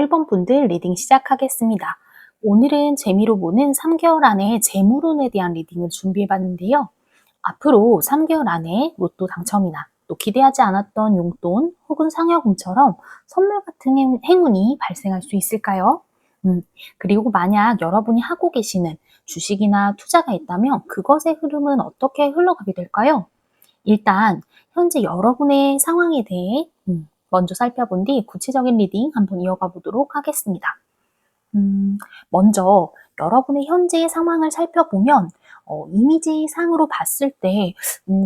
1번 분들 리딩 시작하겠습니다. 오늘은 재미로 보는 3개월 안에 재물운에 대한 리딩을 준비해봤는데요. 앞으로 3개월 안에 로또 당첨이나 또 기대하지 않았던 용돈 혹은 상여금처럼 선물 같은 행운이 발생할 수 있을까요? 그리고 만약 여러분이 하고 계시는 주식이나 투자가 있다면 그것의 흐름은 어떻게 흘러가게 될까요? 일단 현재 여러분의 상황에 대해 먼저 살펴본 뒤 구체적인 리딩 한번 이어가 보도록 하겠습니다. 먼저 여러분의 현재의 상황을 살펴보면 이미지상으로 봤을 때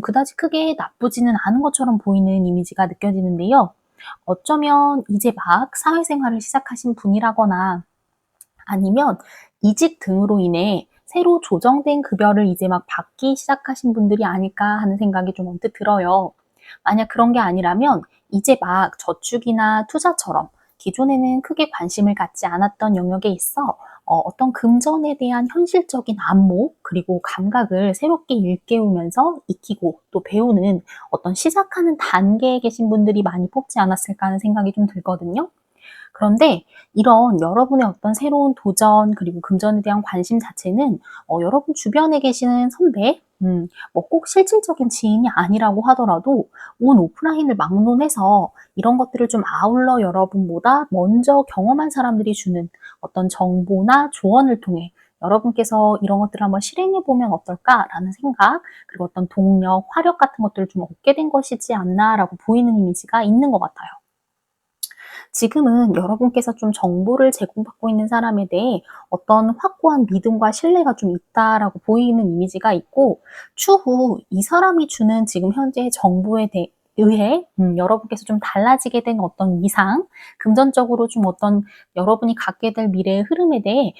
그다지 크게 나쁘지는 않은 것처럼 보이는 이미지가 느껴지는데요. 어쩌면 이제 막 사회생활을 시작하신 분이라거나 아니면 이직 등으로 인해 새로 조정된 급여를 이제 막 받기 시작하신 분들이 아닐까 하는 생각이 좀 언뜻 들어요. 만약 그런 게 아니라면 이제 막 저축이나 투자처럼 기존에는 크게 관심을 갖지 않았던 영역에 있어 어떤 금전에 대한 현실적인 안목 그리고 감각을 새롭게 일깨우면서 익히고 또 배우는 어떤 시작하는 단계에 계신 분들이 많이 뽑지 않았을까 하는 생각이 좀 들거든요. 그런데 이런 여러분의 어떤 새로운 도전 그리고 금전에 대한 관심 자체는 여러분 주변에 계시는 선배, 뭐 꼭 실질적인 지인이 아니라고 하더라도 온 오프라인을 막론해서 이런 것들을 좀 아울러 여러분보다 먼저 경험한 사람들이 주는 어떤 정보나 조언을 통해 여러분께서 이런 것들을 한번 실행해 보면 어떨까라는 생각, 그리고 어떤 동력, 화력 같은 것들을 좀 얻게 된 것이지 않나라고 보이는 이미지가 있는 것 같아요. 지금은 여러분께서 좀 정보를 제공받고 있는 사람에 대해 어떤 확고한 믿음과 신뢰가 좀 있다라고 보이는 이미지가 있고, 추후 이 사람이 주는 지금 현재의 정보에 의해 여러분께서 좀 달라지게 된 어떤 이상, 금전적으로 좀 어떤 여러분이 갖게 될 미래의 흐름에 대해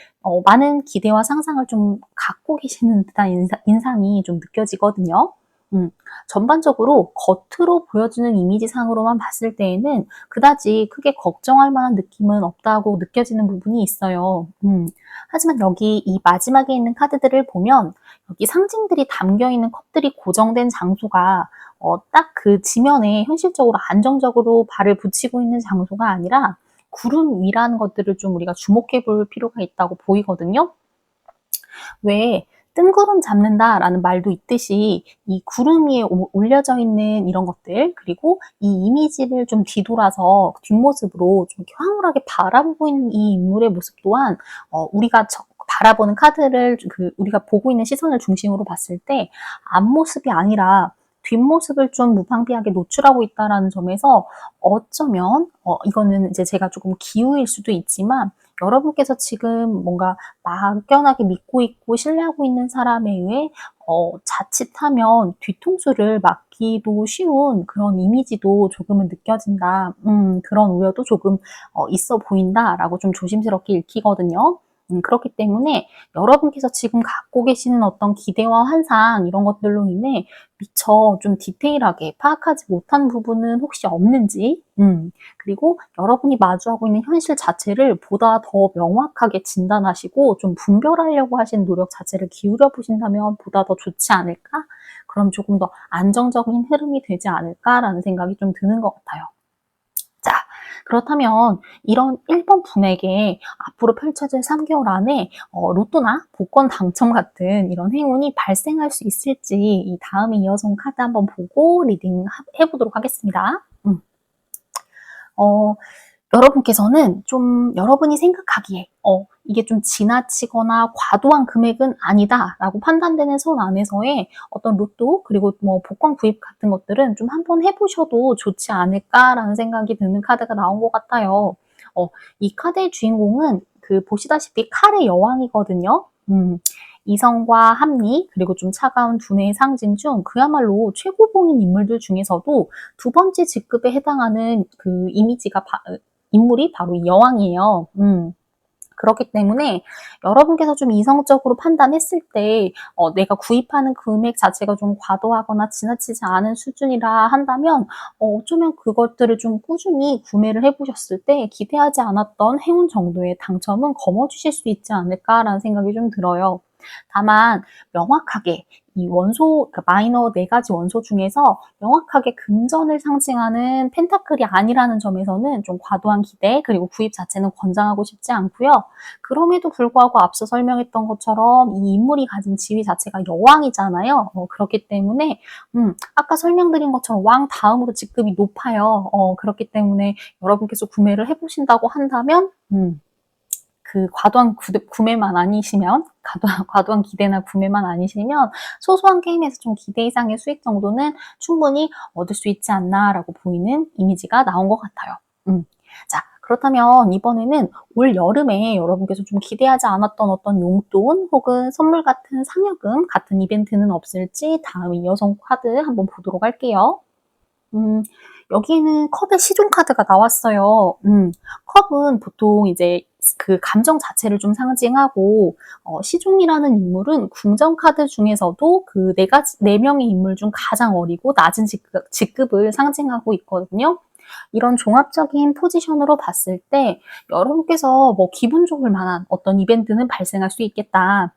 많은 기대와 상상을 좀 갖고 계시는 듯한 인상이 좀 느껴지거든요. 전반적으로 겉으로 보여주는 이미지상으로만 봤을 때에는 그다지 크게 걱정할 만한 느낌은 없다고 느껴지는 부분이 있어요. 하지만 여기 이 마지막에 있는 카드들을 보면 여기 상징들이 담겨 있는 컵들이 고정된 장소가 딱 그 지면에 현실적으로 안정적으로 발을 붙이고 있는 장소가 아니라 구름 위라는 것들을 좀 우리가 주목해 볼 필요가 있다고 보이거든요. 왜 뜬구름 잡는다라는 말도 있듯이 이 구름 위에 올려져 있는 이런 것들, 그리고 이 이미지를 좀 뒤돌아서 뒷모습으로 좀 이렇게 황홀하게 바라보고 있는 이 인물의 모습 또한 우리가 바라보는 카드를 우리가 보고 있는 시선을 중심으로 봤을 때 앞모습이 아니라 뒷모습을 좀 무방비하게 노출하고 있다는 점에서 어쩌면 이거는 이제 제가 조금 기우일 수도 있지만 여러분께서 지금 뭔가 막연하게 믿고 있고 신뢰하고 있는 사람에 의해 자칫하면 뒤통수를 맞기도 쉬운 그런 이미지도 조금은 느껴진다. 그런 우려도 조금 있어 보인다라고 좀 조심스럽게 읽히거든요. 그렇기 때문에 여러분께서 지금 갖고 계시는 어떤 기대와 환상 이런 것들로 인해 미처 좀 디테일하게 파악하지 못한 부분은 혹시 없는지, 그리고 여러분이 마주하고 있는 현실 자체를 보다 더 명확하게 진단하시고 좀 분별하려고 하시는 노력 자체를 기울여 보신다면 보다 더 좋지 않을까? 그럼 조금 더 안정적인 흐름이 되지 않을까라는 생각이 좀 드는 것 같아요. 자, 그렇다면 이런 1번 분에게 앞으로 펼쳐질 3개월 안에 로또나 복권 당첨 같은 이런 행운이 발생할 수 있을지 이 다음에 이어서 온 카드 한번 보고 리딩 해보도록 하겠습니다. 여러분께서는 좀 여러분이 생각하기에 이게 좀 지나치거나 과도한 금액은 아니다라고 판단되는 선 안에서의 어떤 로또 그리고 뭐 복권 구입 같은 것들은 좀 한번 해보셔도 좋지 않을까라는 생각이 드는 카드가 나온 것 같아요. 이 카드의 주인공은 보시다시피 칼의 여왕이거든요. 이성과 합리 그리고 좀 차가운 두뇌의 상징 중 그야말로 최고봉인 인물들 중에서도 두 번째 직급에 해당하는 그 인물이 바로 이 여왕이에요. 그렇기 때문에 여러분께서 좀 이성적으로 판단했을 때 내가 구입하는 금액 자체가 좀 과도하거나 지나치지 않은 수준이라 한다면 어쩌면 그것들을 좀 꾸준히 구매를 해보셨을 때 기대하지 않았던 행운 정도의 당첨은 거머쥐실 수 있지 않을까라는 생각이 좀 들어요. 다만 명확하게 이 원소, 그 마이너 4가지 원소 중에서 명확하게 금전을 상징하는 펜타클이 아니라는 점에서는 좀 과도한 기대 그리고 구입 자체는 권장하고 싶지 않고요. 그럼에도 불구하고 앞서 설명했던 것처럼 이 인물이 가진 지위 자체가 여왕이잖아요. 그렇기 때문에 아까 설명드린 것처럼 왕 다음으로 직급이 높아요. 그렇기 때문에 여러분께서 구매를 해보신다고 한다면 그 과도한 구매만 아니시면, 과도한 기대나 구매만 아니시면 소소한 게임에서 좀 기대 이상의 수익 정도는 충분히 얻을 수 있지 않나라고 보이는 이미지가 나온 것 같아요. 자, 그렇다면 이번에는 올 여름에 여러분께서 좀 기대하지 않았던 어떤 용돈 혹은 선물 같은 상여금 같은 이벤트는 없을지 다음 이어서 카드 한번 보도록 할게요. 여기에는 컵의 시종 카드가 나왔어요. 컵은 보통 이제 그 감정 자체를 좀 상징하고, 시종이라는 인물은 궁전 카드 중에서도 그 4명의 인물 중 가장 어리고 낮은 직급을 상징하고 있거든요. 이런 종합적인 포지션으로 봤을 때 여러분께서 뭐 기분 좋을 만한 어떤 이벤트는 발생할 수 있겠다.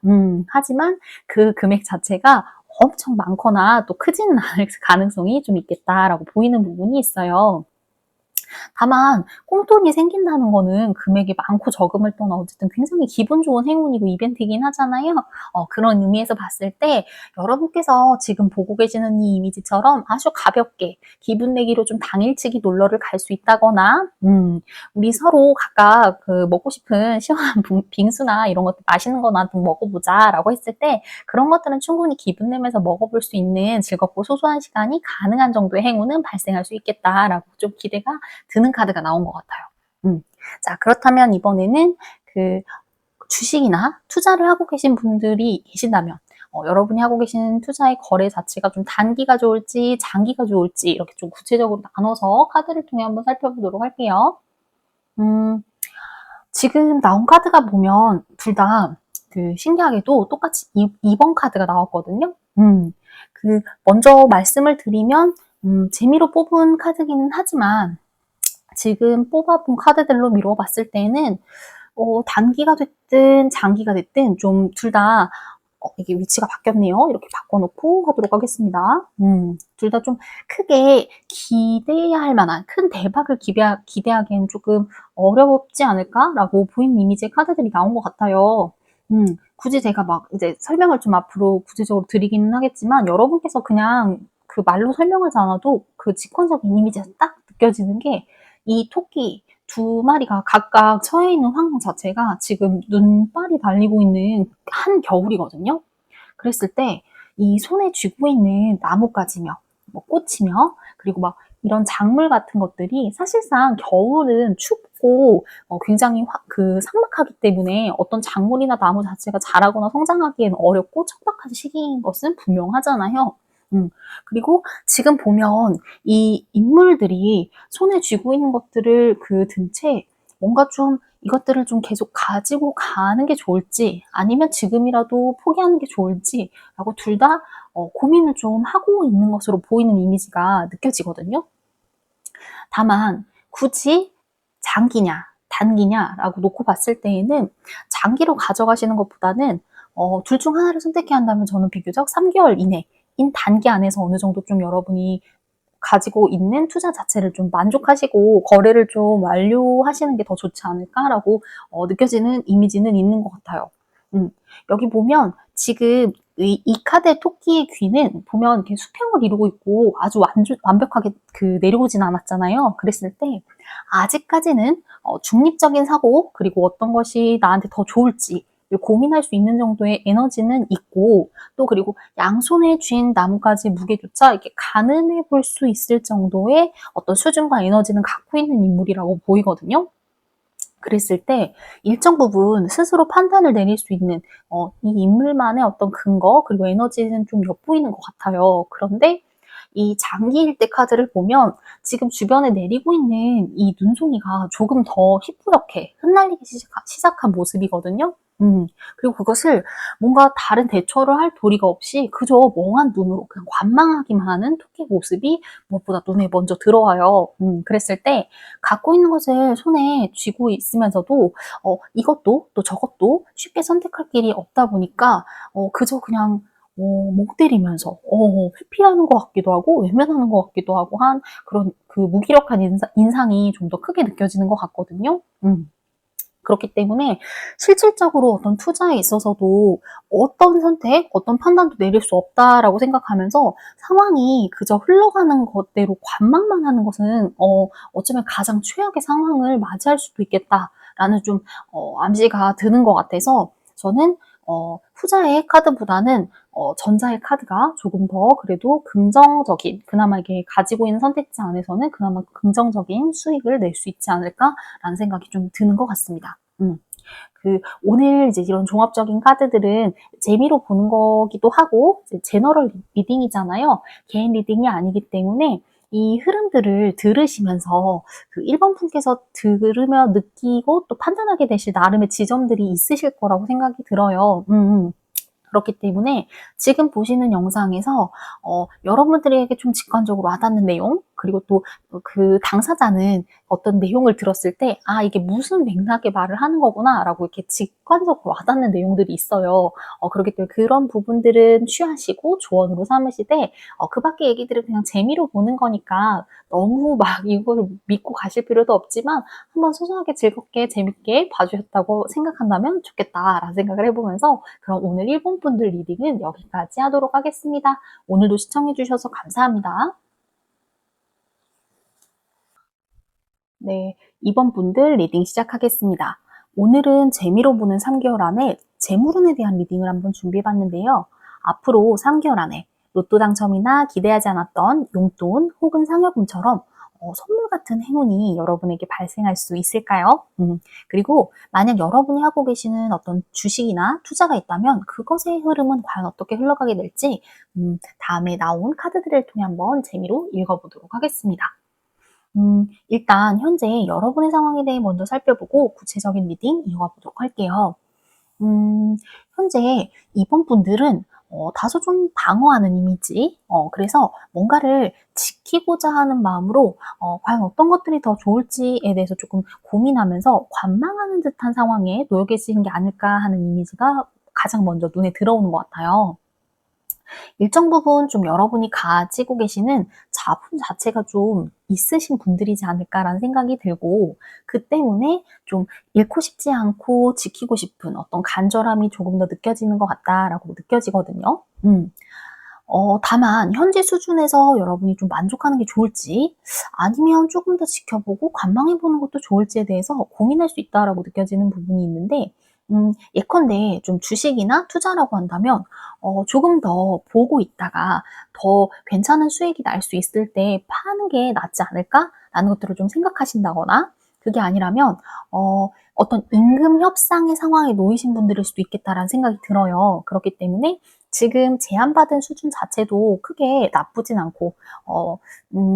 하지만 그 금액 자체가 엄청 많거나 또 크지는 않을 가능성이 좀 있겠다라고 보이는 부분이 있어요. 다만 꽁돈이 생긴다는 거는 금액이 많고 적음을 떠나 어쨌든 굉장히 기분 좋은 행운이고 이벤트이긴 하잖아요. 그런 의미에서 봤을 때 여러분께서 지금 보고 계시는 이 이미지처럼 아주 가볍게 기분 내기로 좀 당일치기 놀러를 갈 수 있다거나 우리 서로 각각 그 먹고 싶은 시원한 빙수나 이런 것들 맛있는 거나 좀 먹어보자 라고 했을 때 그런 것들은 충분히 기분 내면서 먹어볼 수 있는 즐겁고 소소한 시간이 가능한 정도의 행운은 발생할 수 있겠다라고 좀 기대가 드는 카드가 나온 것 같아요. 자, 그렇다면 이번에는 그 주식이나 투자를 하고 계신 분들이 계신다면 여러분이 하고 계신 투자의 거래 자체가 좀 단기가 좋을지 장기가 좋을지 이렇게 좀 구체적으로 나눠서 카드를 통해 한번 살펴보도록 할게요. 지금 나온 카드가 보면 둘 다 그 신기하게도 똑같이 2번 카드가 나왔거든요. 그 먼저 말씀을 드리면 재미로 뽑은 카드기는 하지만 지금 뽑아본 카드들로 미뤄봤을 때는 단기가 됐든 장기가 됐든 좀 둘 다 이게 위치가 바뀌었네요. 이렇게 바꿔놓고 하도록 하겠습니다. 둘 다 좀 크게 기대해야 할 만한 큰 대박을 기대하기엔 조금 어렵지 않을까라고 보이는 이미지의 카드들이 나온 것 같아요. 굳이 제가 막 이제 설명을 좀 앞으로 구체적으로 드리기는 하겠지만 여러분께서 그냥 그 말로 설명하지 않아도 그 직관적인 이미지에서 딱 느껴지는 게 이 토끼 2마리가 각각 처해 있는 환경 자체가 지금 눈발이 달리고 있는 한겨울이거든요. 그랬을 때 이 손에 쥐고 있는 나뭇가지며 뭐 꽃이며 그리고 막 이런 작물 같은 것들이 사실상 겨울은 춥고 굉장히 그 삭막하기 때문에 어떤 작물이나 나무 자체가 자라거나 성장하기에는 어렵고 척박한 시기인 것은 분명하잖아요. 그리고 지금 보면 이 인물들이 손에 쥐고 있는 것들을 그 든 채 뭔가 좀 이것들을 좀 계속 가지고 가는 게 좋을지 아니면 지금이라도 포기하는 게 좋을지 라고 둘 다 고민을 좀 하고 있는 것으로 보이는 이미지가 느껴지거든요. 다만 굳이 장기냐 단기냐라고 놓고 봤을 때에는 장기로 가져가시는 것보다는 둘 중 하나를 선택해야 한다면 저는 비교적 3개월 이내인 단기 안에서 어느 정도 좀 여러분이 가지고 있는 투자 자체를 좀 만족하시고 거래를 좀 완료하시는 게 더 좋지 않을까라고 느껴지는 이미지는 있는 것 같아요. 여기 보면 지금 이 카드의 토끼의 귀는 보면 이렇게 수평을 이루고 있고 아주 완벽하게 그 내려오진 않았잖아요. 그랬을 때 아직까지는 중립적인 사고 그리고 어떤 것이 나한테 더 좋을지 고민할 수 있는 정도의 에너지는 있고 또 그리고 양손에 쥔 나뭇가지 무게조차 이렇게 가늠해 볼 수 있을 정도의 어떤 수준과 에너지는 갖고 있는 인물이라고 보이거든요. 그랬을 때 일정 부분 스스로 판단을 내릴 수 있는 이 인물만의 어떤 근거 그리고 에너지는 좀 엿보이는 것 같아요. 그런데 이 장기 일대 카드를 보면 지금 주변에 내리고 있는 이 눈송이가 조금 더 희뿌옇게 흩날리기 시작한 모습이거든요. 그리고 그것을 뭔가 다른 대처를 할 도리가 없이 그저 멍한 눈으로 그냥 관망하기만 하는 토끼 모습이 무엇보다 눈에 먼저 들어와요. 그랬을 때 갖고 있는 것을 손에 쥐고 있으면서도 이것도 또 저것도 쉽게 선택할 길이 없다 보니까 그저 그냥 목 때리면서 회피하는 것 같기도 하고 외면하는 것 같기도 하고 한 그런 그 무기력한 인상이 좀 더 크게 느껴지는 것 같거든요. 그렇기 때문에 실질적으로 어떤 투자에 있어서도 어떤 선택, 어떤 판단도 내릴 수 없다라고 생각하면서 상황이 그저 흘러가는 것대로 관망만 하는 것은 어쩌면 가장 최악의 상황을 맞이할 수도 있겠다라는 좀 암시가 드는 것 같아서 저는 후자의 카드보다는 전자의 카드가 조금 더 그래도 긍정적인, 그나마 이게 가지고 있는 선택지 안에서는 그나마 긍정적인 수익을 낼 수 있지 않을까라는 생각이 좀 드는 것 같습니다. 오늘 이제 이런 종합적인 카드들은 재미로 보는 거기도 하고, 제너럴 리딩이잖아요. 개인 리딩이 아니기 때문에 이 흐름들을 들으시면서 그 1번 분께서 들으며 느끼고 또 판단하게 되실 나름의 지점들이 있으실 거라고 생각이 들어요. 그렇기 때문에 지금 보시는 영상에서 여러분들에게 좀 직관적으로 와닿는 내용, 그리고 또 그 당사자는 어떤 내용을 들었을 때 이게 무슨 맥락의 말을 하는 거구나 라고 이렇게 직관적으로 와닿는 내용들이 있어요. 그렇기 때문에 그런 부분들은 취하시고 조언으로 삼으시되 그 밖의 얘기들은 그냥 재미로 보는 거니까 너무 막 이거를 믿고 가실 필요도 없지만 한번 소소하게 즐겁게 재밌게 봐주셨다고 생각한다면 좋겠다라는 생각을 해보면서 그럼 오늘 일본 분들 리딩은 여기까지 하도록 하겠습니다. 오늘도 시청해주셔서 감사합니다. 네, 2번 분들 리딩 시작하겠습니다. 오늘은 재미로 보는 3개월 안에 재물운에 대한 리딩을 한번 준비해봤는데요. 앞으로 3개월 안에 로또 당첨이나 기대하지 않았던 용돈 혹은 상여금처럼 선물 같은 행운이 여러분에게 발생할 수 있을까요? 그리고 만약 여러분이 하고 계시는 어떤 주식이나 투자가 있다면 그것의 흐름은 과연 어떻게 흘러가게 될지 다음에 나온 카드들을 통해 한번 재미로 읽어보도록 하겠습니다. 일단 현재 여러분의 상황에 대해 먼저 살펴보고 구체적인 리딩 이어가 보도록 할게요. 현재 이번 분들은 다소 좀 방어하는 이미지, 그래서 뭔가를 지키고자 하는 마음으로 과연 어떤 것들이 더 좋을지에 대해서 조금 고민하면서 관망하는 듯한 상황에 놓여 계신 게 아닐까 하는 이미지가 가장 먼저 눈에 들어오는 것 같아요. 일정 부분 좀 여러분이 가지고 계시는 자본 자체가 좀 있으신 분들이지 않을까라는 생각이 들고, 그 때문에 좀 잃고 싶지 않고 지키고 싶은 어떤 간절함이 조금 더 느껴지는 것 같다라고 느껴지거든요. 다만 현재 수준에서 여러분이 좀 만족하는 게 좋을지 아니면 조금 더 지켜보고 관망해 보는 것도 좋을지에 대해서 고민할 수 있다라고 느껴지는 부분이 있는데, 예컨대 좀 주식이나 투자라고 한다면 조금 더 보고 있다가 더 괜찮은 수익이 날 수 있을 때 파는 게 낫지 않을까라는 것들을 좀 생각하신다거나, 그게 아니라면 어떤 임금 협상의 상황에 놓이신 분들일 수도 있겠다라는 생각이 들어요. 그렇기 때문에 지금 제안받은 수준 자체도 크게 나쁘진 않고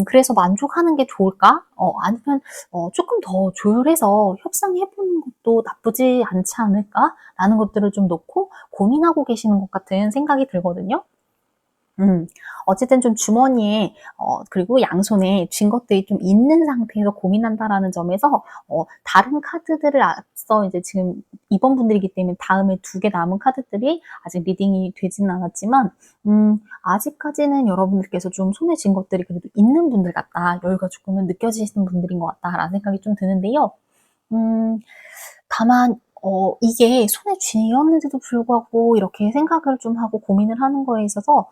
그래서 만족하는 게 좋을까? 아니면 조금 더 조율해서 협상해 보는 것도 나쁘지 않지 않을까? 라는 것들을 좀 놓고 고민하고 계시는 것 같은 생각이 들거든요. 어쨌든 좀 주머니에 그리고 양손에 쥔 것들이 좀 있는 상태에서 고민한다라는 점에서 다른 카드들을 앞서 이제 지금 2번 분들이기 때문에 다음에 2개 남은 카드들이 아직 리딩이 되지는 않았지만 아직까지는 여러분들께서 좀 손에 쥔 것들이 그래도 있는 분들 같다, 여유가 조금은 느껴지시는 분들인 것 같다라는 생각이 좀 드는데요. 다만 이게 손에 쥐었는데도 불구하고 이렇게 생각을 좀 하고 고민을 하는 거에 있어서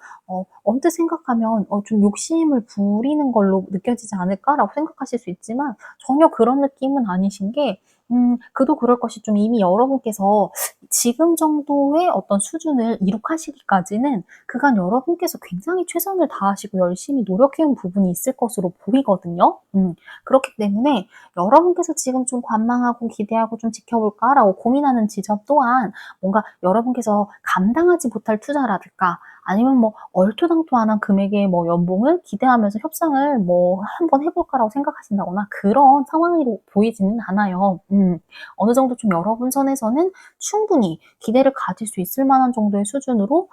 언뜻 생각하면 좀 욕심을 부리는 걸로 느껴지지 않을까라고 생각하실 수 있지만 전혀 그런 느낌은 아니신 게, 그도 그럴 것이 좀 이미 여러분께서 지금 정도의 어떤 수준을 이룩하시기까지는 그간 여러분께서 굉장히 최선을 다하시고 열심히 노력해온 부분이 있을 것으로 보이거든요. 그렇기 때문에 여러분께서 지금 좀 관망하고 기대하고 좀 지켜볼까라고 고민하는 지점 또한 뭔가 여러분께서 감당하지 못할 투자라든가 아니면 뭐 얼토당토하는 금액의 뭐 연봉을 기대하면서 협상을 뭐 한번 해 볼까라고 생각하신다거나 그런 상황으로 보이지는 않아요. 어느 정도 좀 여러분 선에서는 충분히 기대를 가질 수 있을 만한 정도의 수준으로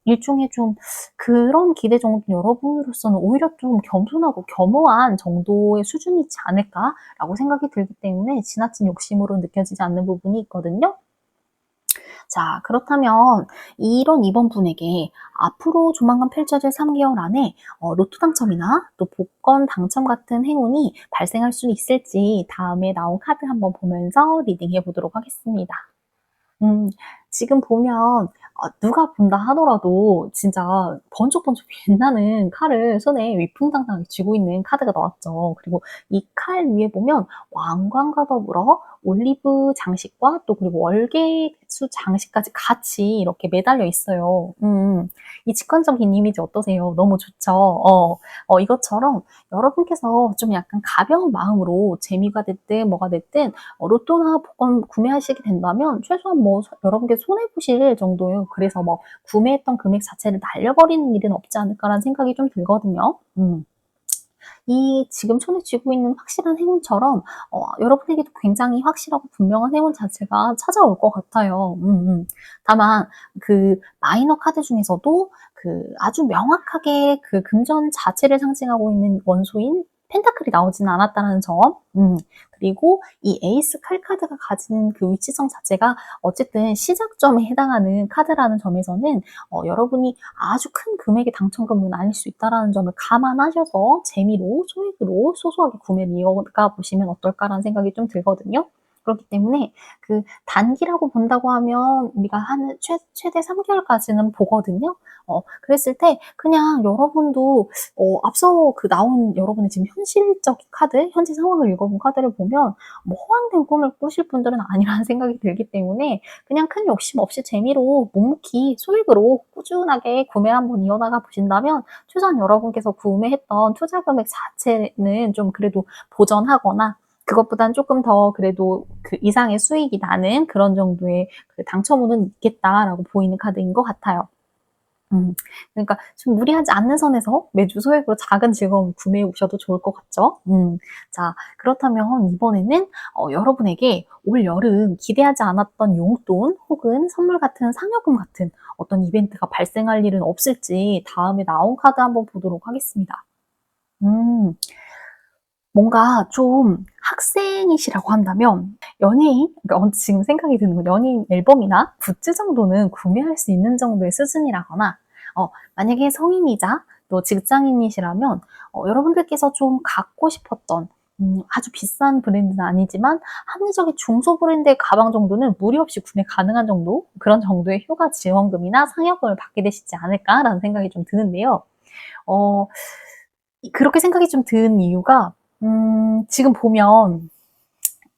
일종의 좀 그런 기대 정도는 여러분으로서는 오히려 좀 겸손하고 겸허한 정도의 수준이지 않을까라고 생각이 들기 때문에 지나친 욕심으로 느껴지지 않는 부분이 있거든요. 자, 그렇다면 이런 이번분에게 앞으로 조만간 펼쳐질 3개월 안에 로또 당첨이나 또 복권 당첨 같은 행운이 발생할 수 있을지 다음에 나온 카드 한번 보면서 리딩해 보도록 하겠습니다. 음, 지금 보면 누가 본다 하더라도 진짜 번쩍번쩍 빛나는 칼을 손에 위풍당당하게 쥐고 있는 카드가 나왔죠. 그리고 이 칼 위에 보면 왕관과 더불어 올리브 장식과 또 그리고 월계수 장식까지 같이 이렇게 매달려 있어요. 이 직관적인 이미지 어떠세요? 너무 좋죠? 이것처럼 여러분께서 좀 약간 가벼운 마음으로 재미가 됐든 뭐가 됐든 로또나 복권 구매하시게 된다면 최소한 뭐 여러분께 손해보실 정도예요. 그래서 뭐 구매했던 금액 자체를 날려버리는 일은 없지 않을까라는 생각이 좀 들거든요. 이 지금 손에 쥐고 있는 확실한 행운처럼 여러분에게도 굉장히 확실하고 분명한 행운 자체가 찾아올 것 같아요. 다만 그 마이너 카드 중에서도 그 아주 명확하게 그 금전 자체를 상징하고 있는 원소인 펜타클이 나오지는 않았다는 점, 그리고 이 에이스 칼 카드가 가지는 그 위치성 자체가 어쨌든 시작점에 해당하는 카드라는 점에서는 여러분이 아주 큰 금액의 당첨금은 아닐 수 있다는 점을 감안하셔서 재미로 소액으로 소소하게 구매를 이어가 보시면 어떨까라는 생각이 좀 들거든요. 그렇기 때문에 그 단기라고 본다고 하면 우리가 하는 최대 3개월까지는 보거든요. 그랬을 때 그냥 여러분도 앞서 그 나온 여러분의 지금 현실적 카드, 현재 상황을 읽어본 카드를 보면 뭐 허황된 꿈을 꾸실 분들은 아니라는 생각이 들기 때문에 그냥 큰 욕심 없이 재미로 묵묵히 소액으로 꾸준하게 구매 한번 이어나가 보신다면 최소한 여러분께서 구매했던 투자 금액 자체는 좀 그래도 보전하거나 그것보단 조금 더 그래도 그 이상의 수익이 나는 그런 정도의 그 당첨운은 있겠다라고 보이는 카드인 것 같아요. 그러니까 좀 무리하지 않는 선에서 매주 소액으로 작은 즐거움을 구매해 오셔도 좋을 것 같죠? 자, 그렇다면 이번에는 여러분에게 올 여름 기대하지 않았던 용돈 혹은 선물 같은 상여금 같은 어떤 이벤트가 발생할 일은 없을지 다음에 나온 카드 한번 보도록 하겠습니다. 뭔가 좀 학생이시라고 한다면 연예인, 그러니까 지금 생각이 드는 건 연예인 앨범이나 굿즈 정도는 구매할 수 있는 정도의 수준이라거나 만약에 성인이자 또 직장인이시라면 여러분들께서 좀 갖고 싶었던 아주 비싼 브랜드는 아니지만 합리적인 중소 브랜드의 가방 정도는 무리 없이 구매 가능한 정도? 그런 정도의 휴가 지원금이나 상여금을 받게 되시지 않을까라는 생각이 좀 드는데요. 그렇게 생각이 좀 든 이유가 지금 보면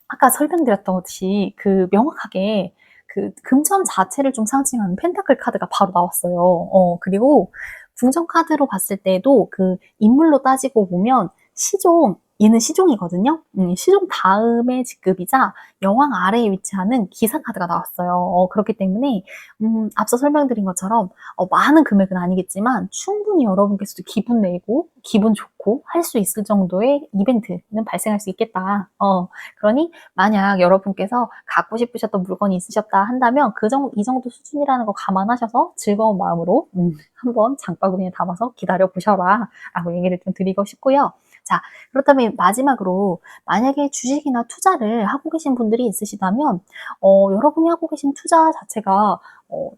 아까 설명드렸듯이 그 명확하게 그 금전 자체를 좀 상징하는 펜타클 카드가 바로 나왔어요. 그리고 궁전 카드로 봤을 때도 그 인물로 따지고 보면 시종, 얘는 시종이거든요. 시종 다음의 직급이자 여왕 아래에 위치하는 기사 카드가 나왔어요. 그렇기 때문에 앞서 설명드린 것처럼 많은 금액은 아니겠지만 충분히 여러분께서도 기분 내고 기분 좋고 할 수 있을 정도의 이벤트는 발생할 수 있겠다. 그러니 만약 여러분께서 갖고 싶으셨던 물건이 있으셨다 한다면 이 정도 수준이라는 거 감안하셔서 즐거운 마음으로 한번 장바구니에 담아서 기다려 보셔라 라고 얘기를 좀 드리고 싶고요. 자, 그렇다면 마지막으로 만약에 주식이나 투자를 하고 계신 분들이 있으시다면 여러분이 하고 계신 투자 자체가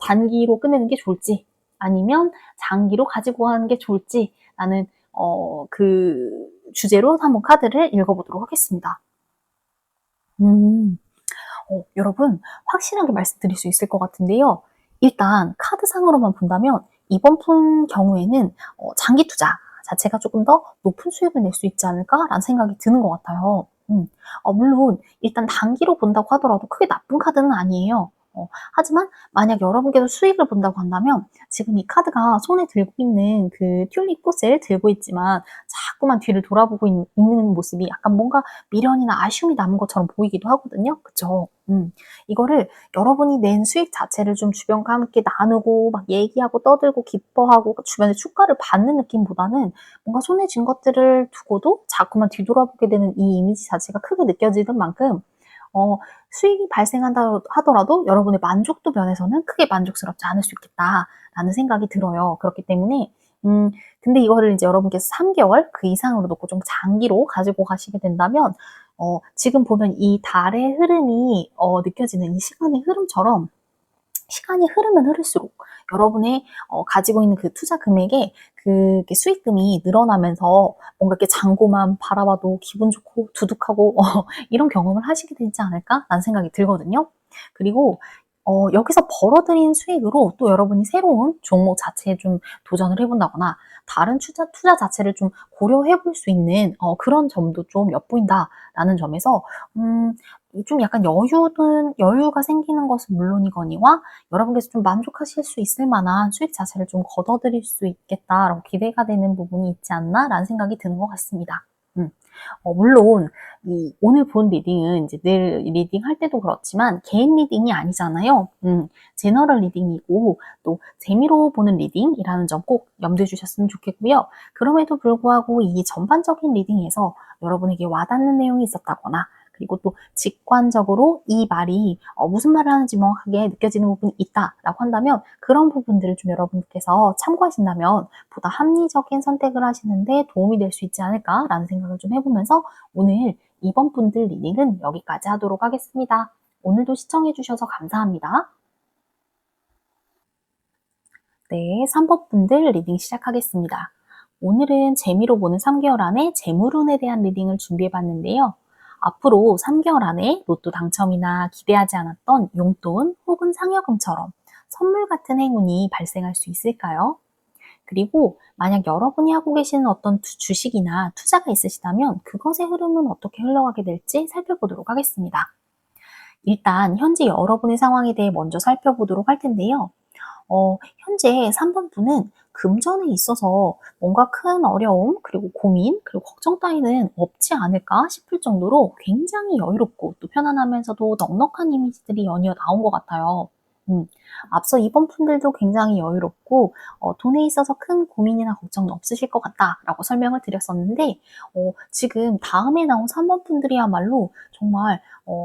단기로 끝내는 게 좋을지 아니면 장기로 가지고 가는 게 좋을지 라는 그 주제로 한번 카드를 읽어보도록 하겠습니다. 여러분 확실하게 말씀드릴 수 있을 것 같은데요. 일단 카드상으로만 본다면 이번 분 경우에는 장기 투자 자체가 조금 더 높은 수익을 낼 수 있지 않을까라는 생각이 드는 것 같아요. 물론 일단 단기로 본다고 하더라도 크게 나쁜 카드는 아니에요. 하지만 만약 여러분께서 수익을 본다고 한다면 지금 이 카드가 손에 들고 있는 그 튤립 꽃을 들고 있지만 자꾸만 뒤를 돌아보고 있는 모습이 약간 뭔가 미련이나 아쉬움이 남은 것처럼 보이기도 하거든요. 그쵸? 이거를 여러분이 낸 수익 자체를 좀 주변과 함께 나누고 막 얘기하고 떠들고 기뻐하고 주변에 축하를 받는 느낌보다는 뭔가 손에 쥔 것들을 두고도 자꾸만 뒤돌아보게 되는 이 이미지 자체가 크게 느껴지는 만큼 수익이 발생한다 하더라도 여러분의 만족도 면에서는 크게 만족스럽지 않을 수 있겠다라는 생각이 들어요. 그렇기 때문에 근데 이거를 이제 여러분께서 3개월 그 이상으로 놓고 좀 장기로 가지고 가시게 된다면 지금 보면 이 달의 흐름이 느껴지는 이 시간의 흐름처럼 시간이 흐르면 흐를수록 여러분의 가지고 있는 그 투자 금액에 그 수익금이 늘어나면서 뭔가 이렇게 잔고만 바라봐도 기분 좋고 두둑하고 이런 경험을 하시게 되지 않을까라는 생각이 들거든요. 그리고 여기서 벌어들인 수익으로 또 여러분이 새로운 종목 자체에 좀 도전을 해본다거나 다른 투자 자체를 좀 고려해 볼 수 있는 그런 점도 좀 엿보인다라는 점에서 좀 약간 여유가 생기는 것은 물론이거니와 여러분께서 좀 만족하실 수 있을 만한 수익 자체를 좀 거둬들일 수 있겠다라고 기대가 되는 부분이 있지 않나라는 생각이 드는 것 같습니다. 물론 오늘 본 리딩은 이제 늘 리딩 할 때도 그렇지만 개인 리딩이 아니잖아요. 제너럴 리딩이고 또 재미로 보는 리딩이라는 점 꼭 염두해 주셨으면 좋겠고요. 그럼에도 불구하고 이 전반적인 리딩에서 여러분에게 와닿는 내용이 있었다거나 그리고 또 직관적으로 이 말이 무슨 말을 하는지 명확하게 느껴지는 부분이 있다라고 한다면 그런 부분들을 좀 여러분께서 참고하신다면 보다 합리적인 선택을 하시는데 도움이 될 수 있지 않을까라는 생각을 좀 해보면서 오늘 이번 분들 리딩은 여기까지 하도록 하겠습니다. 오늘도 시청해주셔서 감사합니다. 네, 3번 분들 리딩 시작하겠습니다. 오늘은 재미로 보는 3개월 안에 재물운에 대한 리딩을 준비해봤는데요. 앞으로 3개월 안에 로또 당첨이나 기대하지 않았던 용돈 혹은 상여금처럼 선물 같은 행운이 발생할 수 있을까요? 그리고 만약 여러분이 하고 계시는 어떤 주식이나 투자가 있으시다면 그것의 흐름은 어떻게 흘러가게 될지 살펴보도록 하겠습니다. 일단 현재 여러분의 상황에 대해 먼저 살펴보도록 할 텐데요. 현재 3번 분은 금전에 있어서 뭔가 큰 어려움, 그리고 고민, 그리고 걱정 따위는 없지 않을까 싶을 정도로 굉장히 여유롭고 또 편안하면서도 넉넉한 이미지들이 연이어 나온 것 같아요. 앞서 2번 분들도 굉장히 여유롭고 돈에 있어서 큰 고민이나 걱정은 없으실 것 같다라고 설명을 드렸었는데 지금 다음에 나온 3번 분들이야말로 정말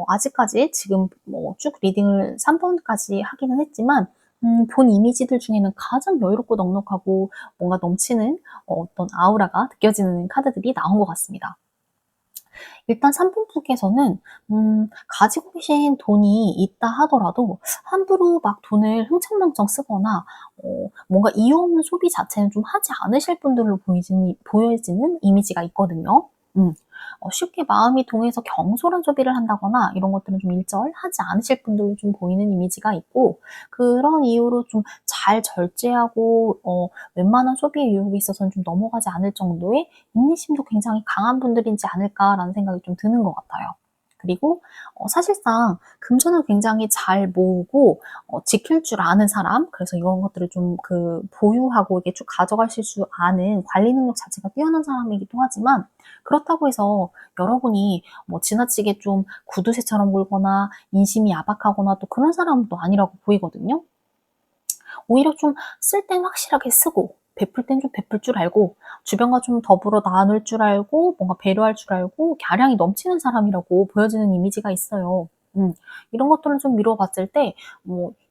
아직까지 지금 쭉 리딩을 3번까지 하기는 했지만 본 이미지들 중에는 가장 여유롭고 넉넉하고 뭔가 넘치는 어떤 아우라가 느껴지는 카드들이 나온 것 같습니다. 일단 3번 분께서는 가지고 계신 돈이 있다 하더라도 함부로 막 돈을 흥청망청 쓰거나 뭔가 이유 없는 소비 자체는 좀 하지 않으실 분들로 보여지는 이미지가 있거든요. 쉽게 마음이 동해서 경솔한 소비를 한다거나 이런 것들은 좀 일절하지 않으실 분들로 좀 보이는 이미지가 있고 그런 이유로 좀 잘 절제하고 웬만한 소비의 유혹이 있어서는 좀 넘어가지 않을 정도의 인내심도 굉장히 강한 분들이지 않을까라는 생각이 좀 드는 것 같아요. 그리고 사실상 금전을 굉장히 잘 모으고 지킬 줄 아는 사람, 그래서 이런 것들을 좀 보유하고 이게 쭉 가져가실 수 아는 관리 능력 자체가 뛰어난 사람이기도 하지만 그렇다고 해서 여러분이 뭐 지나치게 좀 구두쇠처럼 굴거나 인심이 야박하거나 또 그런 사람도 아니라고 보이거든요. 오히려 좀 쓸 땐 확실하게 쓰고 베풀 땐 좀 베풀 줄 알고 주변과 좀 더불어 나눌 줄 알고 뭔가 배려할 줄 알고 가량이 넘치는 사람이라고 보여지는 이미지가 있어요. 이런 것들을 좀 미루어 봤을 때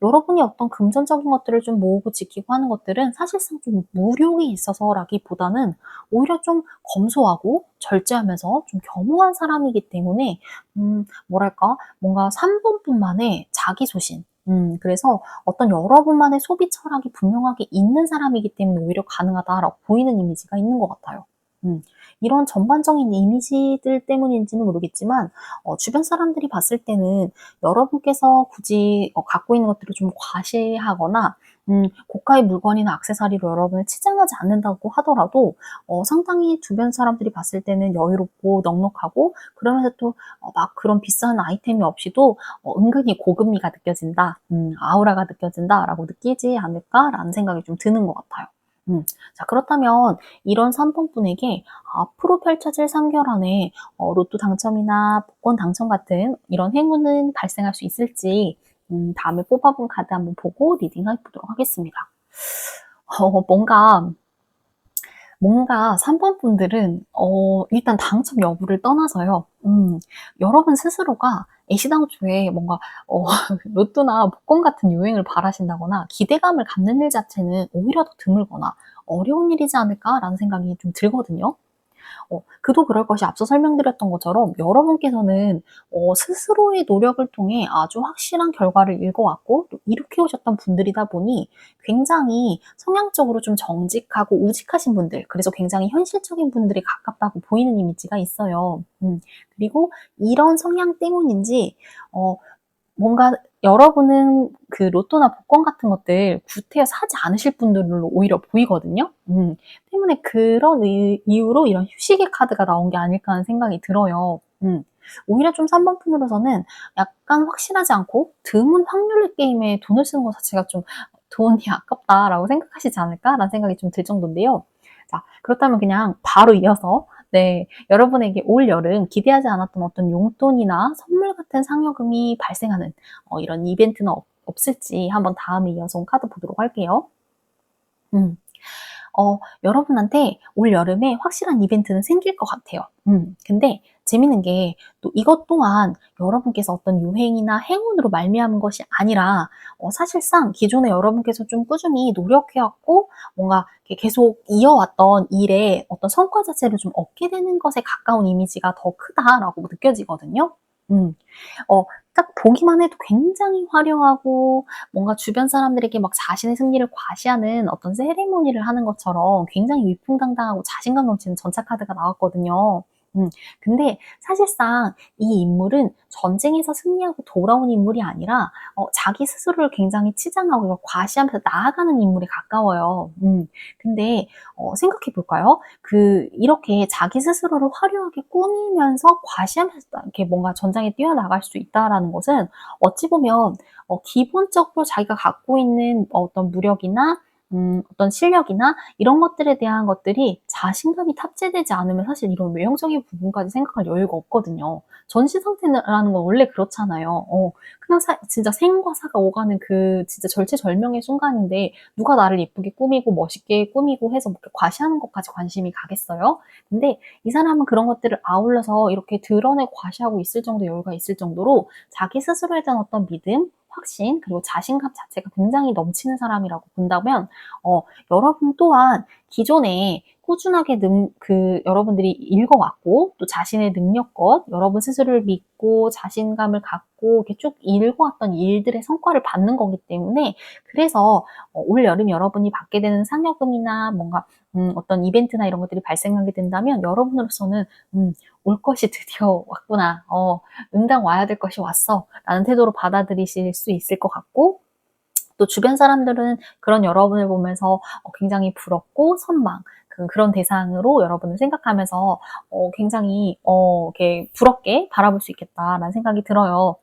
여러분이 어떤 금전적인 것들을 좀 모으고 지키고 하는 것들은 사실상 좀 무료에 있어서라기보다는 오히려 좀 검소하고 절제하면서 좀 겸허한 사람이기 때문에 뭐랄까 뭔가 3번뿐만의 자기소신 그래서 어떤 여러분만의 소비 철학이 분명하게 있는 사람이기 때문에 오히려 가능하다라고 보이는 이미지가 있는 것 같아요. 이런 전반적인 이미지들 때문인지는 모르겠지만 주변 사람들이 봤을 때는 여러분께서 굳이 갖고 있는 것들을 좀 과시하거나 고가의 물건이나 액세서리로 여러분을 치장하지 않는다고 하더라도 상당히 주변 사람들이 봤을 때는 여유롭고 넉넉하고 그러면서 또 막 그런 비싼 아이템이 없이도 은근히 고급미가 느껴진다, 아우라가 느껴진다라고 느끼지 않을까라는 생각이 좀 드는 것 같아요. 자, 그렇다면 이런 3번 분에게 앞으로 펼쳐질 3개월 안에 로또 당첨이나 복권 당첨 같은 이런 행운은 발생할 수 있을지 다음에 뽑아본 카드 한번 보고 리딩해 보도록 하겠습니다. 뭔가 3번 분들은 일단 당첨 여부를 떠나서요. 여러분 스스로가 애시당초에 뭔가 로또나 복권 같은 유행을 바라신다거나 기대감을 갖는 일 자체는 오히려 더 드물거나 어려운 일이지 않을까라는 생각이 좀 들거든요. 그도 그럴 것이 앞서 설명드렸던 것처럼 여러분께서는 스스로의 노력을 통해 아주 확실한 결과를 읽어왔고 또 이룩해 오셨던 분들이다 보니 굉장히 성향적으로 좀 정직하고 우직하신 분들, 그래서 굉장히 현실적인 분들이 가깝다고 보이는 이미지가 있어요. 그리고 이런 성향 때문인지 뭔가 여러분은 그 로또나 복권 같은 것들 구태여 사지 않으실 분들로 오히려 보이거든요. 때문에 그런 이유로 이런 휴식의 카드가 나온 게 아닐까 하는 생각이 들어요. 오히려 좀 3번 푼으로서는 약간 확실하지 않고 드문 확률의 게임에 돈을 쓰는 것 자체가 좀 '돈이 아깝다.'라고 생각하시지 않을까라는 생각이 좀 들 정도인데요. 자, 그렇다면 그냥 바로 이어서 네, 여러분에게 올 여름 기대하지 않았던 어떤 용돈이나 선물 같은 상여금이 발생하는 이런 이벤트는 없을지 한번 다음에 이어서 카드 보도록 할게요. 여러분한테 올 여름에 확실한 이벤트는 생길 것 같아요. 근데 재밌는 게 또 이것 또한 여러분께서 어떤 유행이나 행운으로 말미암은 것이 아니라 사실상 기존에 여러분께서 좀 꾸준히 노력해왔고 뭔가 이렇게 계속 이어왔던 일의 어떤 성과 자체를 좀 얻게 되는 것에 가까운 이미지가 더 크다라고 느껴지거든요. 음. 어, 딱 보기만 해도 굉장히 화려하고 뭔가 주변 사람들에게 막 자신의 승리를 과시하는 어떤 세리머니를 하는 것처럼 굉장히 위풍당당하고 자신감 넘치는 전차 카드가 나왔거든요. 근데 사실상 이 인물은 전쟁에서 승리하고 돌아온 인물이 아니라 자기 스스로를 굉장히 치장하고 이걸 과시하면서 나아가는 인물에 가까워요. 근데 생각해 볼까요? 이렇게 자기 스스로를 화려하게 꾸미면서 과시하면서 이렇게 뭔가 전장에 뛰어나갈 수 있다라는 것은 어찌 보면 기본적으로 자기가 갖고 있는 어떤 무력이나 어떤 실력이나 이런 것들에 대한 것들이 자신감이 탑재되지 않으면 사실 이런 외형적인 부분까지 생각할 여유가 없거든요. 전시 상태라는 건 원래 그렇잖아요. 그냥 진짜 생과 사가 오가는 그 진짜 절체절명의 순간인데 누가 나를 예쁘게 꾸미고 멋있게 꾸미고 해서 뭐 이렇게 과시하는 것까지 관심이 가겠어요? 근데 이 사람은 그런 것들을 아울러서 이렇게 드러내 과시하고 있을 정도 여유가 있을 정도로 자기 스스로에 대한 어떤 믿음, 확신, 그리고 자신감 자체가 굉장히 넘치는 사람이라고 본다면 여러분 또한 기존에 꾸준하게 여러분들이 읽어왔고 또 자신의 능력껏 여러분 스스로를 믿고 자신감을 갖고 이렇게 쭉 읽어왔던 일들의 성과를 받는 거기 때문에 그래서 올 여름 여러분이 받게 되는 상여금이나 뭔가 어떤 이벤트나 이런 것들이 발생하게 된다면 여러분으로서는 올 것이 드디어 왔구나. 응당 와야 될 것이 왔어. 라는 태도로 받아들이실 수 있을 것 같고 또 주변 사람들은 그런 여러분을 보면서 굉장히 부럽고 선망, 그런 대상으로 여러분을 생각하면서 굉장히 이렇게 부럽게 바라볼 수 있겠다라는 생각이 들어요.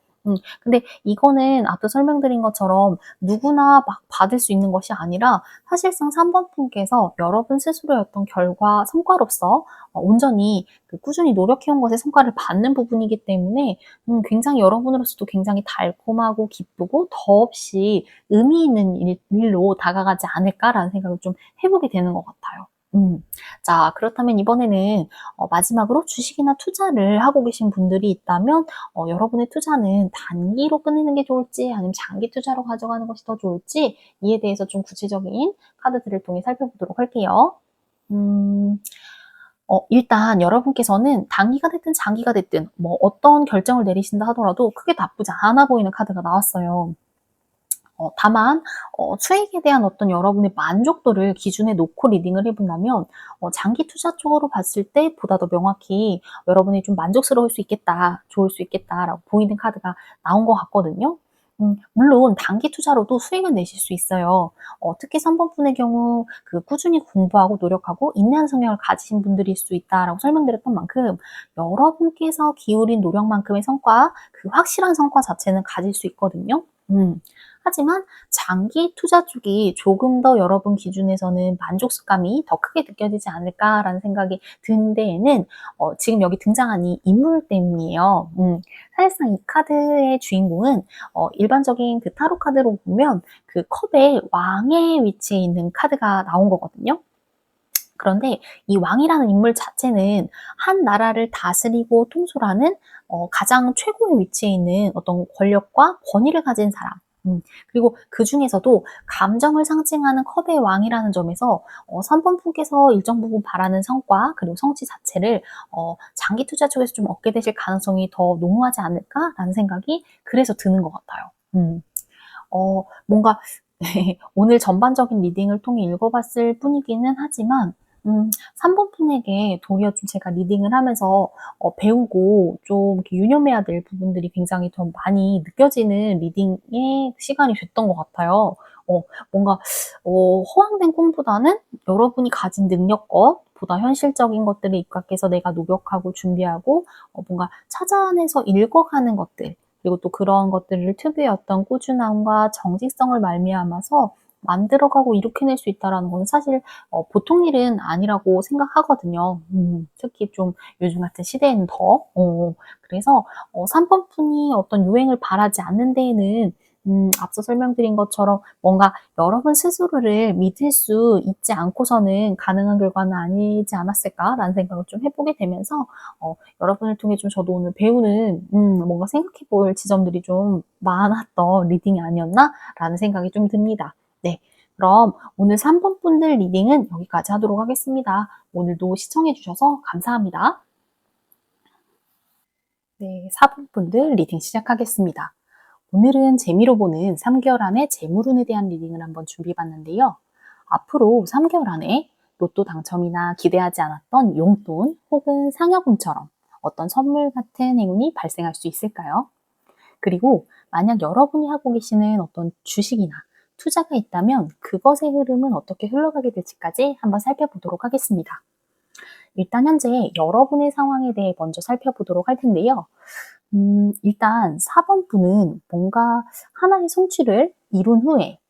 근데 이거는 앞서 설명드린 것처럼 누구나 막 받을 수 있는 것이 아니라 사실상 3번 분께서 여러분 스스로의 어떤 결과, 성과로서 온전히 꾸준히 노력해온 것의 성과를 받는 부분이기 때문에 굉장히 여러분으로서도 굉장히 달콤하고 기쁘고 더없이 의미 있는 일로 다가가지 않을까라는 생각을 좀 해보게 되는 것 같아요. 자, 그렇다면 이번에는 마지막으로 주식이나 투자를 하고 계신 분들이 있다면 여러분의 투자는 단기로 끊는 게 좋을지 아니면 장기 투자로 가져가는 것이 더 좋을지 이에 대해서 좀 구체적인 카드들을 통해 살펴보도록 할게요. 일단 여러분께서는 단기가 됐든 장기가 됐든 뭐 어떤 결정을 내리신다 하더라도 크게 나쁘지 않아 보이는 카드가 나왔어요. 다만 수익에 대한 어떤 여러분의 만족도를 기준에 놓고 리딩을 해본다면 장기 투자 쪽으로 봤을 때 보다 더 명확히 여러분이 좀 만족스러울 수 있겠다, 좋을 수 있겠다라고 보이는 카드가 나온 것 같거든요. 물론 단기 투자로도 수익은 내실 수 있어요. 특히 3번 분의 경우 꾸준히 공부하고 노력하고 인내하는 성향을 가지신 분들일 수 있다라고 설명드렸던 만큼 여러분께서 기울인 노력만큼의 성과, 확실한 성과 자체는 가질 수 있거든요. 하지만 장기 투자 쪽이 조금 더 여러분 기준에서는 만족감이 더 크게 느껴지지 않을까라는 생각이 든 데에는 지금 여기 등장한 이 인물 때문이에요. 사실상 이 카드의 주인공은 일반적인 타로 카드로 보면 컵의 왕의 위치에 있는 카드가 나온 거거든요. 그런데 이 왕이라는 인물 자체는 한 나라를 다스리고 통솔하는 가장 최고의 위치에 있는 어떤 권력과 권위를 가진 사람. 그리고 그 중에서도 감정을 상징하는 컵의 왕이라는 점에서 3번 분께서 일정 부분 바라는 성과 그리고 성취 자체를 장기 투자 쪽에서 좀 얻게 되실 가능성이 더 농후하지 않을까라는 생각이 그래서 드는 것 같아요. 뭔가 오늘 전반적인 리딩을 통해 읽어봤을 뿐이기는 하지만 3번 분에게 도리어 좀 제가 리딩을 하면서 배우고 좀 이렇게 유념해야 될 부분들이 굉장히 좀 많이 느껴지는 리딩의 시간이 됐던 것 같아요. 뭔가 허황된 꿈보다는 여러분이 가진 능력껏 보다 현실적인 것들을 입각해서 내가 노력하고 준비하고 뭔가 찾아내서 읽어가는 것들 그리고 또 그런 것들을 특유의 어떤 꾸준함과 정직성을 말미암아서 만들어가고 이룩해낼 수 있다는 건 사실 보통 일은 아니라고 생각하거든요. 특히 좀 요즘 같은 시대에는 더. 그래서 3번 분이 어떤 유행을 바라지 않는 데에는 앞서 설명드린 것처럼 뭔가 여러분 스스로를 믿을 수 있지 않고서는 가능한 결과는 아니지 않았을까라는 생각을 좀 해보게 되면서 여러분을 통해 좀 저도 오늘 배우는 뭔가 생각해 볼 지점들이 좀 많았던 리딩이 아니었나라는 생각이 좀 듭니다. 네. 그럼 오늘 3번 분들 리딩은 여기까지 하도록 하겠습니다. 오늘도 시청해주셔서 감사합니다. 네, 4번 분들 리딩 시작하겠습니다. 오늘은 재미로 보는 3개월 안의 재물운에 대한 리딩을 한번 준비해봤는데요. 앞으로 3개월 안에 로또 당첨이나 기대하지 않았던 용돈 혹은 상여금처럼 어떤 선물 같은 행운이 발생할 수 있을까요? 그리고 만약 여러분이 하고 계시는 어떤 주식이나 투자가 있다면 그것의 흐름은 어떻게 흘러가게 될지까지 한번 살펴보도록 하겠습니다. 일단 현재 여러분의 상황에 대해 먼저 살펴보도록 할 텐데요. 일단 4번 분은 뭔가 하나의 성취를 이룬 후에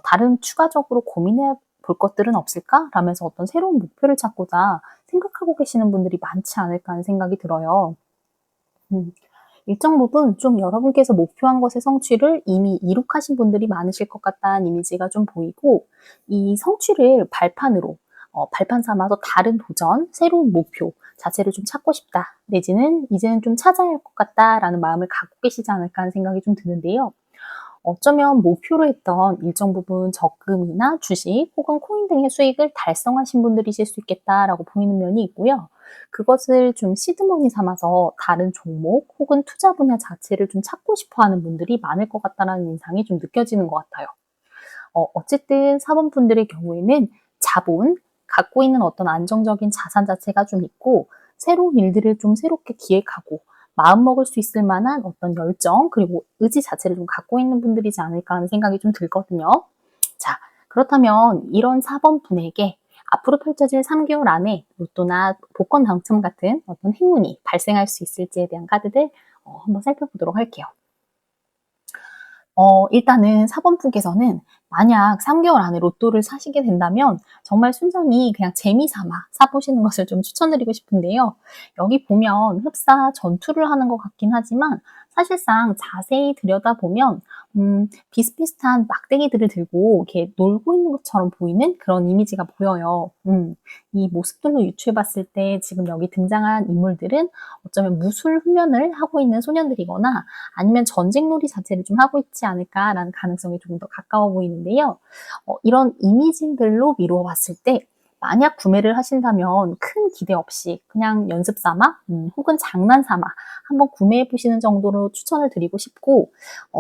다른 추가적으로 고민해 볼 것들은 없을까? 라면서 어떤 새로운 목표를 찾고자 생각하고 계시는 분들이 많지 않을까 하는 생각이 들어요. 일정 부분 좀 여러분께서 목표한 것의 성취를 이미 이룩하신 분들이 많으실 것 같다는 이미지가 좀 보이고 이 성취를 발판으로 발판 삼아서 다른 도전, 새로운 목표 자체를 좀 찾고 싶다. 내지는 이제는 좀 찾아야 할 것 같다라는 마음을 갖고 계시지 않을까 하는 생각이 좀 드는데요. 어쩌면 목표로 했던 일정 부분 적금이나 주식 혹은 코인 등의 수익을 달성하신 분들이실 수 있겠다라고 보이는 면이 있고요. 그것을 좀 시드머니 삼아서 다른 종목 혹은 투자 분야 자체를 좀 찾고 싶어 하는 분들이 많을 것 같다는 인상이 좀 느껴지는 것 같아요. 어쨌든 사범분들의 경우에는 자본, 갖고 있는 어떤 안정적인 자산 자체가 좀 있고 새로운 일들을 좀 새롭게 기획하고 마음먹을 수 있을 만한 어떤 열정 그리고 의지 자체를 좀 갖고 있는 분들이지 않을까 하는 생각이 좀 들거든요. 자, 그렇다면 이런 4번 분에게 앞으로 펼쳐질 3개월 안에 로또나 복권 당첨 같은 어떤 행운이 발생할 수 있을지에 대한 카드들 한번 살펴보도록 할게요. 일단은 4번 분께서는 만약 3개월 안에 로또를 사시게 된다면 정말 순전히 그냥 재미삼아 사보시는 것을 좀 추천드리고 싶은데요. 여기 보면 흡사 전투를 하는 것 같긴 하지만 사실상 자세히 들여다보면 비슷비슷한 막대기들을 들고 이렇게 놀고 있는 것처럼 보이는 그런 이미지가 보여요. 이 모습들로 유추해봤을 때 지금 여기 등장한 인물들은 어쩌면 무술 훈련을 하고 있는 소년들이거나 아니면 전쟁놀이 자체를 좀 하고 있지 않을까라는 가능성이 조금 더 가까워 보이는데요. 이런 이미지들로 미루어 봤을 때 만약 구매를 하신다면 큰 기대 없이 그냥 연습 삼아 혹은 장난 삼아 한번 구매해 보시는 정도로 추천을 드리고 싶고,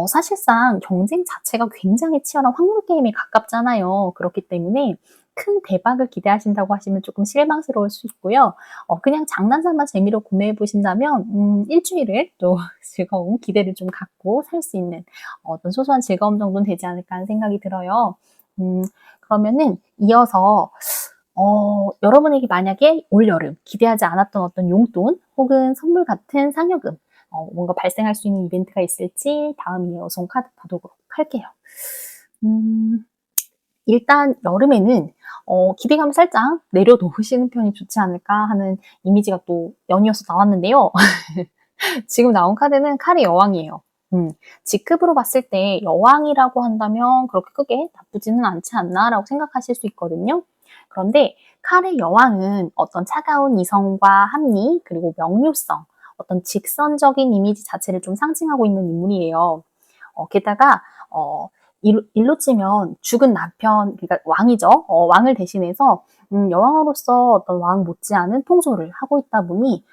사실상 경쟁 자체가 굉장히 치열한 확률 게임에 가깝잖아요. 그렇기 때문에 큰 대박을 기대하신다고 하시면 조금 실망스러울 수 있고요. 그냥 장난삼아 재미로 구매해 보신다면 일주일을 또 즐거운 기대를 좀 갖고 살 수 있는 어떤 소소한 즐거움 정도는 되지 않을까 하는 생각이 들어요. 그러면은 이어서 여러분에게 만약에 올여름 기대하지 않았던 어떤 용돈 혹은 선물 같은 상여금, 뭔가 발생할 수 있는 이벤트가 있을지 다음 이어서 카드 보도록 할게요. 일단 여름에는 기대감을 살짝 내려놓으시는 편이 좋지 않을까 하는 이미지가 또 연이어서 나왔는데요. 지금 나온 카드는 칼의 여왕이에요. 직급으로 봤을 때 여왕이라고 한다면 그렇게 크게 나쁘지는 않지 않나라고 생각하실 수 있거든요. 그런데 칼의 여왕은 어떤 차가운 이성과 합리, 그리고 명료성, 어떤 직선적인 이미지 자체를 좀 상징하고 있는 인물이에요. 게다가 일로 치면 죽은 남편, 그러니까 왕이죠. 왕을 대신해서 여왕으로서 어떤 왕 못지않은 통솔을 하고 있다 보니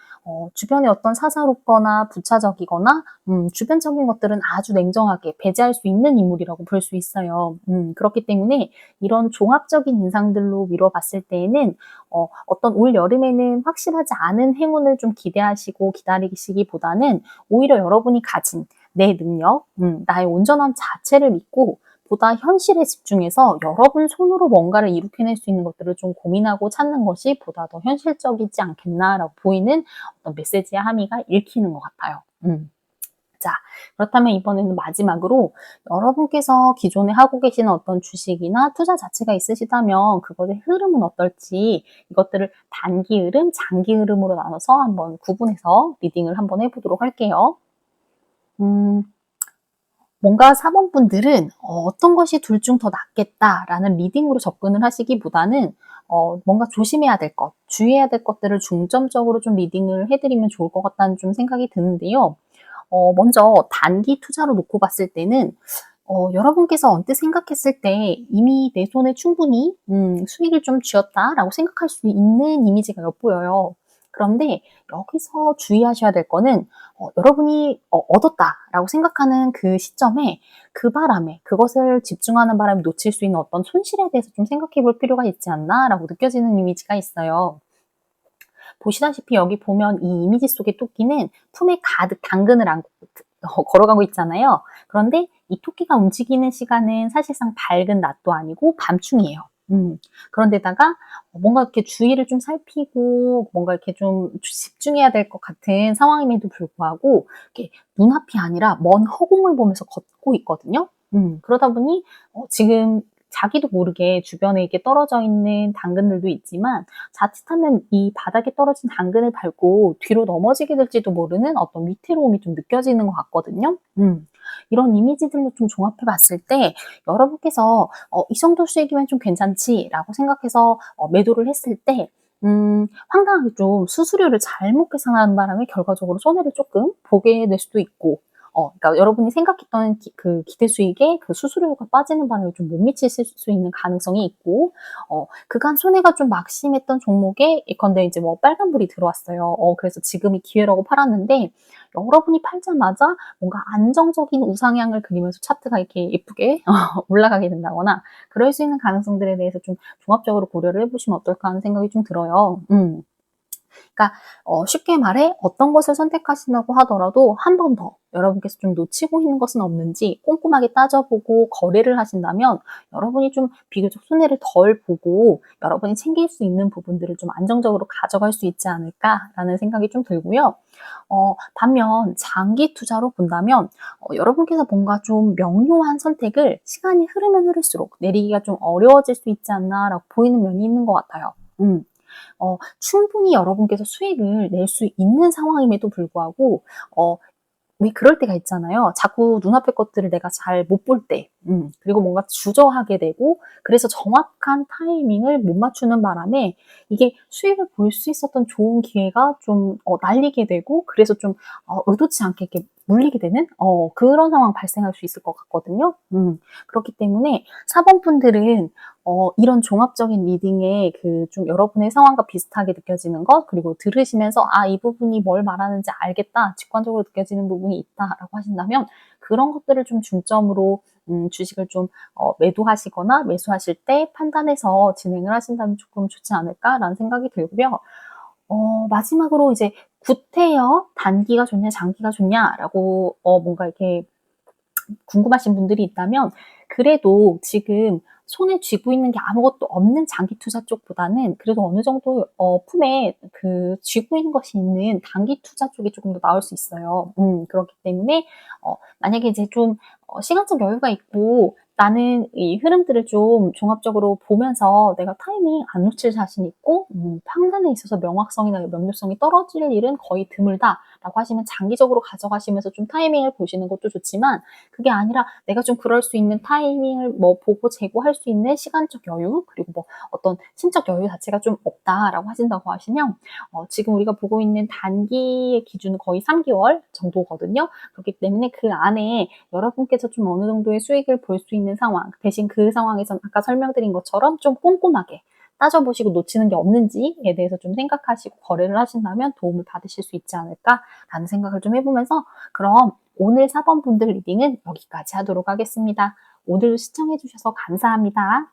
주변에 어떤 사사롭거나 부차적이거나 주변적인 것들은 아주 냉정하게 배제할 수 있는 인물이라고 볼 수 있어요. 그렇기 때문에 이런 종합적인 인상들로 미뤄봤을 때에는 어떤 올 여름에는 확실하지 않은 행운을 좀 기대하시고 기다리시기보다는 오히려 여러분이 가진 내 능력, 나의 온전함 자체를 믿고 보다 현실에 집중해서 여러분 손으로 뭔가를 이룩해낼 수 있는 것들을 좀 고민하고 찾는 것이 보다 더 현실적이지 않겠나라고 보이는 어떤 메시지의 함의가 읽히는 것 같아요. 자, 그렇다면 이번에는 마지막으로 여러분께서 기존에 하고 계시는 어떤 주식이나 투자 자체가 있으시다면 그것의 흐름은 어떨지, 이것들을 단기 흐름, 장기 흐름으로 나눠서 한번 구분해서 리딩을 한번 해보도록 할게요. 뭔가 사모분들은 어떤 것이 둘 중 더 낫겠다라는 리딩으로 접근을 하시기보다는 뭔가 조심해야 될 것, 주의해야 될 것들을 중점적으로 좀 리딩을 해드리면 좋을 것 같다는 좀 생각이 드는데요. 먼저 단기 투자로 놓고 봤을 때는 여러분께서 언뜻 생각했을 때 이미 내 손에 충분히 수익을 좀 쥐었다라고 생각할 수 있는 이미지가 엿보여요. 그런데 여기서 주의하셔야 될 거는 여러분이 얻었다라고 생각하는 그 시점에 그 바람에 그것을 집중하는 바람에 놓칠 수 있는 어떤 손실에 대해서 좀 생각해 볼 필요가 있지 않나라고 느껴지는 이미지가 있어요. 보시다시피 여기 보면 이 이미지 속의 토끼는 품에 가득 당근을 안고 걸어가고 있잖아요. 그런데 이 토끼가 움직이는 시간은 사실상 밝은 낮도 아니고 밤중이에요. 그런데다가 뭔가 이렇게 주위를 좀 살피고 뭔가 이렇게 좀 집중해야 될 것 같은 상황임에도 불구하고 이렇게 눈앞이 아니라 먼 허공을 보면서 걷고 있거든요. 그러다 보니 지금 자기도 모르게 주변에 이렇게 떨어져 있는 당근들도 있지만 자칫하면 이 바닥에 떨어진 당근을 밟고 뒤로 넘어지게 될지도 모르는 어떤 위태로움이 좀 느껴지는 것 같거든요. 이런 이미지들로 좀 종합해 봤을 때 여러분께서 이 정도 수익이면 좀 괜찮지라고 생각해서 매도를 했을 때 황당하게 좀 수수료를 잘못 계산하는 바람에 결과적으로 손해를 조금 보게 될 수도 있고, 그러니까 여러분이 생각했던 그 기대 수익에 그 수수료가 빠지는 바람에 좀 못 미치실 수 있는 가능성이 있고, 그간 손해가 좀 막심했던 종목에 예컨대 이제 뭐 빨간불이 들어왔어요. 그래서 지금이 기회라고 팔았는데 여러분이 팔자마자 뭔가 안정적인 우상향을 그리면서 차트가 이렇게 예쁘게 올라가게 된다거나 그럴 수 있는 가능성들에 대해서 좀 종합적으로 고려를 해보시면 어떨까 하는 생각이 좀 들어요. 그러니까 쉽게 말해 어떤 것을 선택하신다고 하더라도 한 번 더 여러분께서 좀 놓치고 있는 것은 없는지 꼼꼼하게 따져보고 거래를 하신다면 여러분이 좀 비교적 손해를 덜 보고 여러분이 챙길 수 있는 부분들을 좀 안정적으로 가져갈 수 있지 않을까라는 생각이 좀 들고요. 반면 장기 투자로 본다면 여러분께서 뭔가 좀 명료한 선택을 시간이 흐르면 흐를수록 내리기가 좀 어려워질 수 있지 않나라고 보이는 면이 있는 것 같아요. 충분히 여러분께서 수익을 낼 수 있는 상황임에도 불구하고 왜 그럴 때가 있잖아요. 자꾸 눈앞의 것들을 내가 잘 못 볼 때, 그리고 뭔가 주저하게 되고, 그래서 정확한 타이밍을 못 맞추는 바람에 이게 수익을 볼 수 있었던 좋은 기회가 좀 날리게 되고, 그래서 좀 의도치 않게 이렇게 물리게 되는 그런 상황 발생할 수 있을 것 같거든요. 그렇기 때문에 사범분들은 이런 종합적인 리딩에 그 좀 여러분의 상황과 비슷하게 느껴지는 것, 그리고 들으시면서 '아, 이 부분이 뭘 말하는지 알겠다. 직관적으로 느껴지는 부분이 있다.'라고 하신다면 그런 것들을 좀 중점으로 주식을 좀 매도하시거나 매수하실 때 판단해서 진행을 하신다면 조금 좋지 않을까라는 생각이 들고요. 마지막으로 이제 구태여 단기가 좋냐 장기가 좋냐라고 뭔가 이렇게 궁금하신 분들이 있다면 그래도 지금 손에 쥐고 있는 게 아무것도 없는 장기 투자 쪽보다는 그래도 어느 정도 품에 그 쥐고 있는 것이 있는 단기 투자 쪽이 조금 더 나을 수 있어요. 그렇기 때문에 만약에 이제 좀 시간적 여유가 있고 나는 이 흐름들을 좀 종합적으로 보면서 내가 타이밍 안 놓칠 자신이 있고 판단에 있어서 명확성이나 명료성이 떨어질 일은 거의 드물다라고 하시면 장기적으로 가져가시면서 좀 타이밍을 보시는 것도 좋지만, 그게 아니라 내가 좀 그럴 수 있는 타이밍을 뭐 보고 재고할 수 있는 시간적 여유, 그리고 뭐 어떤 심적 여유 자체가 좀 없다라고 하신다고 하시면 지금 우리가 보고 있는 단기의 기준은 거의 3개월 정도거든요. 그렇기 때문에 그 안에 여러분께서 좀 어느 정도의 수익을 볼 수 있는 상황, 대신 그 상황에선 아까 설명드린 것처럼 좀 꼼꼼하게 따져보시고 놓치는 게 없는지에 대해서 좀 생각하시고 거래를 하신다면 도움을 받으실 수 있지 않을까라는 생각을 좀 해보면서, 그럼 오늘 4번 분들 리딩은 여기까지 하도록 하겠습니다. 오늘도 시청해주셔서 감사합니다.